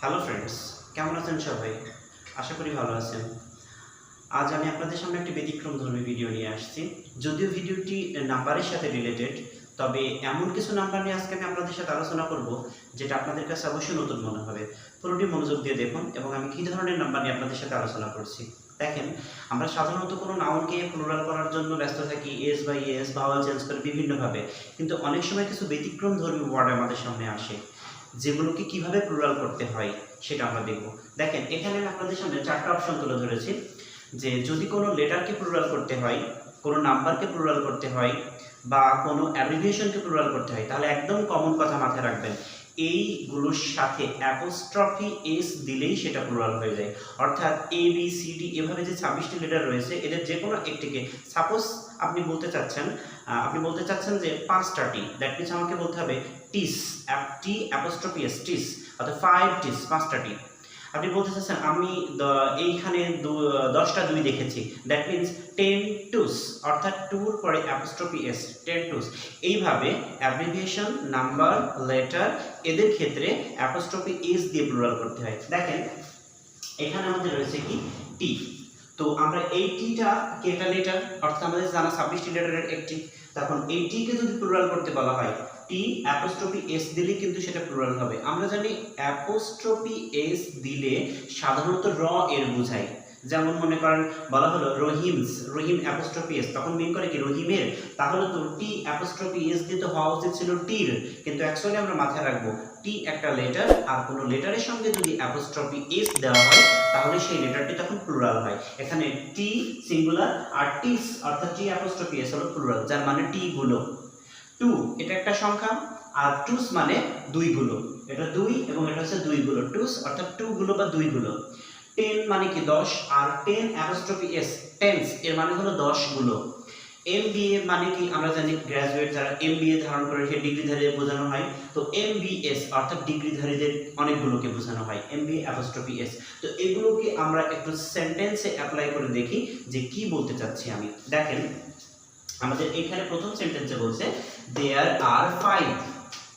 Hello friends, কেমন আছেন সবাই? আশা করি ভালো আছেন। আজ আমি আপনাদের সামনে একটি ব্যতিক্রমধর্মী ভিডিও নিয়ে আসছি। যদিও ভিডিওটি নাম্বারের সাথে রিলেটেড, তবে এমন কিছু নাম্বার নিয়ে আজকে আমি আপনাদের সাথে আলোচনা করব যেটা আপনাদের কাছে অবশ্যই নতুন মনে হবে। পুরোটি মনোযোগ দিয়ে দেখুন এবং আমি কী ধরনের নাম্বার নিয়ে আপনাদের সাথে আলোচনা করছি। দেখেন, আমরা সাধারণত কোনো নাউনকে প্লুরাল করার জন্য ব্যস্ত থাকি এস বাই এস, ভাওয়াল চেঞ্জ করে বিভিন্নভাবে, কিন্তু অনেক সময় কিছু ব্যতিক্রমধর্মী ওয়ার্ড আমাদের সামনে আসে যেগুলোকে কিভাবে প্লুরাল করতে হয় সেটা আমরা দেখব। দেখেন, এখানে আমি আপনাদের সামনে চারটা অপশন তুলে ধরেছি যে যদি কোনো লেটারকে প্লুরাল করতে হয়, কোনো নাম্বারকে প্লুরাল করতে হয় বা কোনো অ্যাব্রিভিয়েশনকে প্লুরাল করতে হয়, তাহলে একদম কমন কথা মাথায় রাখবেন, এইগুলোর সাথে অ্যাপোস্ট্রফি এস দিলেই সেটা প্লুরাল হয়ে যায়। অর্থাৎ এ বি সি ডি এভাবে যে 26টি লেটার রয়েছে, এদের যে কোনো একটিকে, সাপোজ আপনি বলতে চাচ্ছেন যে 5টা টি, দ্যাট মিনস আমাকে বলতে হবে টিস, টি অ্যাপোস্ট্রফি এস, টিস, অর্থাৎ 5 টিস, 5টা টি। আপনি বলতে চাচ্ছেন আমি এইখানে 10টা দুই দেখেছি, দ্যাট মিনস 10 টুস, অর্থাৎ টুর পরে অ্যাপোস্ট্রফি এস, 10 টুস। এইভাবে অ্যাব্রিভিয়েশন, নাম্বার, লেটার এদের ক্ষেত্রে অ্যাপোস্ট্রফি এস দিয়ে প্লুরাল করতে হয়। দেখেন, এখানে আমাদের রয়েছে কি টি, তো আমরা এই টিটা কি একটা লেটার, অর্থাৎ আমাদের জানা 26টি লেটারের একটি। তখন এই টিকে যদি প্লুরাল করতে বলা হয়, টি অ্যাপোস্ট্রফি এস দিলে কিন্তু সেটা প্লুরাল হবে। আমরা জানি অ্যাপোস্ট্রফি এস দিলে সাধারণত র এর বোঝায়। যেমন মনে করেন বলা হলো রহিমস, রহিম অ্যাপোস্ট্রফি এস, তখন মিন করে কি রহিমের, তাহলে তো টি অ্যাপোস্ট্রফি এস দিয়ে তো হওয়া উচিত ছিল টির, কিন্তু অ্যাকচুয়ালি আমরা মাথায় রাখবো টি একটা লেটার, আর কোনো লেটারের সঙ্গে যদি অ্যাপোস্ট্রফি এস দেওয়া হয় তাহলে সেই লেটারটি তখন প্লুরাল হয়। এখানে টি সিঙ্গুলার আর টিস অর্থাৎ টি অ্যাপোস্ট্রফি এস হলো প্লুরাল, যার মানে টি গুলো। টু এটা একটা সংখ্যা, আর টুস মানে দুই গুলো, এটা দুই এবং এটা হচ্ছে দুই গুলো, টুস অর্থাৎ টু গুলো বা দুই গুলো। 10 মানে কি 10, আর 10 অ্যাপোস্ট্রফি এস, টেন্স, এর মানে হলো 10 গুলো। এমবিএ মানে কি আমরা জানি গ্র্যাজুয়েট যারা এমবিএ ধারণ করে সেই ডিগ্রিধারীদের বোঝানো হয়, তো এমবিএস অর্থাৎ ডিগ্রিধারীদের অনেকগুলোকে বোঝানো হয়, এমবিএ অ্যাপোস্ট্রফি এস। তো এগুলোকে আমরা একটু সেন্টেন্সে অ্যাপ্লাই করে দেখি যে কি বলতে চাচ্ছি আমি। দেখেন, আমাদের এখানে প্রথম সেন্টেন্সে বলছে দেয়ার আর 5,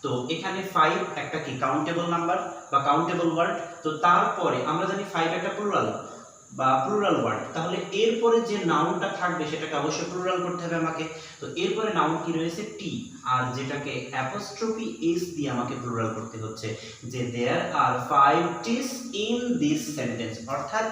তো এখানে 5 একটা কি কাউন্টেবল নাম্বার বা কাউন্টেবল ওয়ার্ড, তো তারপরে আমরা জানি 5 একটা প্লুরাল বা প্লুরাল ওয়ার্ড, তাহলে এরপরে যে নাউনটা থাকবে সেটাকে অবশ্যই প্লুরাল করতে হবে আমাকে। তো এরপরে নাউন কি রয়েছে টি, আর যেটাকে অ্যাপোস্ট্রফি এস দিয়ে আমাকে প্লুরাল করতে হচ্ছে যে দেয়ার are 5 t's in this sentence, অর্থাৎ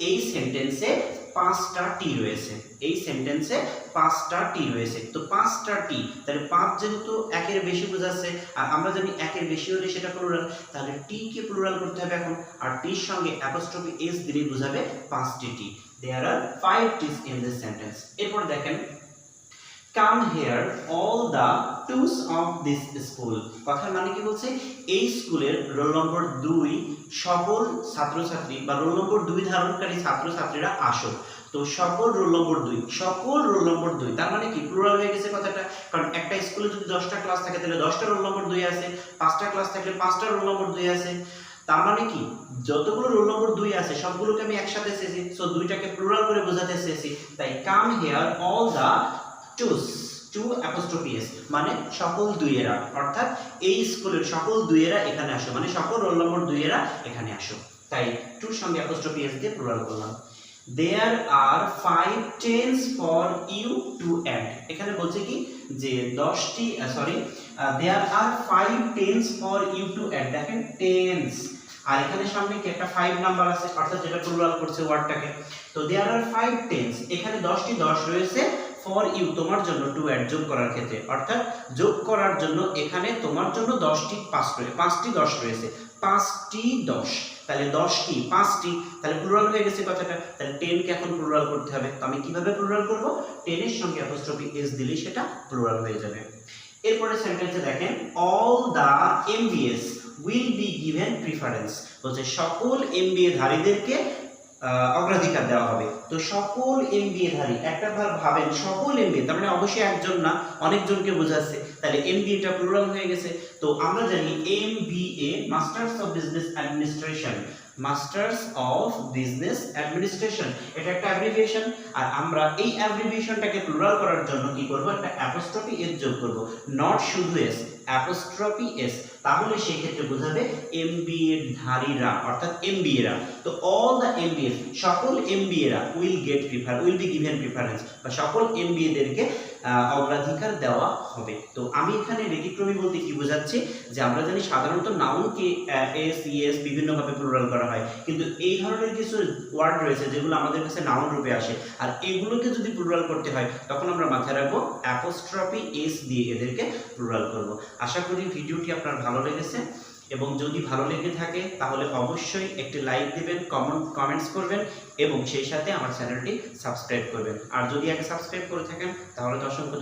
এই সেন্টেন্সে 5টা টি রয়েছে, এই সেন্টেন্সে 5টা টি রয়েছে। তো 5টা টি, তাহলে 5 যেহেতু একের বেশি বোঝাচ্ছে, আর আমরা জানি একের বেশি হলে সেটা প্লুরাল, তাহলে টি কে প্লুরাল করতে হবে এখন, আর টির সঙ্গে অ্যাপোস্ট্রফি এস দিলেই বোঝাবে 5টি টি। There are 5 t's in this sentence. এরপর দেখেন, come here all the twos of this school, কথার মানে কি বলছে, এই স্কুলের রোল নম্বর 2 সকল ছাত্রছাত্রী বা রোল নম্বর 2 ধারণকারী ছাত্রছাত্রীরা আসো। তো সকল রোল নম্বর 2, সকল রোল নম্বর 2, তার মানে কি প্লুরাল হয়ে গেছে কথাটা, কারণ একটা স্কুলে যদি 10টা ক্লাস থাকে তাহলে 10টা রোল নম্বর 2 আছে, 5টা ক্লাস থাকলে 5টা রোল নম্বর 2 আছে। তার মানে কি যতগুলো রোল নম্বর 2 আছে সবগুলোকে আমি একসাথে চেয়েছি, সো দুইটাকে প্লুরাল করে বোঝাতে চেয়েছি, তাই come here all the twos, two apostrophe S মানে সকল দুইয়েরা, অর্থাৎ এই স্কুলের সকল দুইয়েরা এখানে আসো, মানে সকল রোল নম্বর 2 এখানে আসো, তাই টুর সঙ্গে অ্যাপোস্ট্রফি এস দিয়ে প্লুরাল করলাম। There are 5 tens for you to add, এখানে বলছে কি যে 10টি there are 5 tens for you to add, দেখেন tens, আর এখানে সামনে কি একটা 5 নাম্বার আছে, অর্থাৎ যেটা প্লুরাল করছে ওয়ার্ডটাকে। তো there are 5 tens, এখানে 10টি 10 রয়েছে, ফর ইউ তোমার জন্য, টু অ্যাড যোগ করার ক্ষেত্রে, অর্থাৎ যোগ করার জন্য এখানে তোমার জন্য 10টি 5টি 10 রয়েছে, 5টি 10, তাহলে 10টি 5টি, তাহলে প্লুরাল হয়ে গেছে কথাটা। তাহলে 10 কে এখন প্লুরাল করতে হবে, তো আমি কিভাবে প্লুরাল করব, 10 এর সঙ্গে অ্যাপোস্ট্রফি এস দিলেই সেটা প্লুরাল হয়ে যাবে। এরপরে সেন্টেন্সে দেখেন, all the MBAs will be given preference, বলছে সকল এমবিএ ধারীদেরকে অগ্রাধিকার দেওয়া হবে। তো সকল এমবিএ ধারী, একটা ভাবেন সকল এমবিএ, তার মানে অবশ্যই একজন না, অনেকজনকে বোঝাচ্ছে, তাহলে এমবিএটা প্লুরাল হয়ে গেছে। তো আমরা জানি MBA masters of business administration, masters of business administration এটা একটা অ্যাব্রিভিয়েশন, আর আমরা এই অ্যাব্রিভিয়েশনটাকে প্লুরাল করার জন্য কি করব, একটা অ্যাপোস্ট্রফি এস যোগ করব, নট শুধু এস, অ্যাপোস্ট্রফি এস, তাহলে সেই ক্ষেত্রে বোঝাবে এমবিএ ধারীরা অর্থাৎ এমবিএরা। তো অল দ্য এমবিএ, সকল এমবিএরা উইল বি গিভেন প্রিফারেন্স, বা সকল এমবিএদেরকে অগ্রাধিকার দেওয়া হবে। তো আমি এখানে ব্যতিক্রমী বলতে কি বোঝাচ্ছি, যে আমরা জানি সাধারণত নাউনকে এস ইএস বিভিন্নভাবে প্লুরাল করা হয়, কিন্তু এই ধরনের কিছু ওয়ার্ড রয়েছে যেগুলো আমাদের কাছে নাউন রূপে আসে, আর এগুলোকে যদি প্লুরাল করতে হয় তখন আমরা মাথায় রাখবো অ্যাপোস্ট্রফি এস দিয়ে এদেরকে প্লুরাল করব। আশা করি ভিডিওটি আপনার ভালো লেগেছে, এবং যদি ভালো লেগে থাকে তাহলে অবশ্যই একটি লাইক দিবেন, কমেন্টস করবেন, এবং সেই সাথে আমার চ্যানেলটি সাবস্ক্রাইব করবেন। আর যদি আগে সাবস্ক্রাইব করে থাকেন তাহলে তো অসংখ্য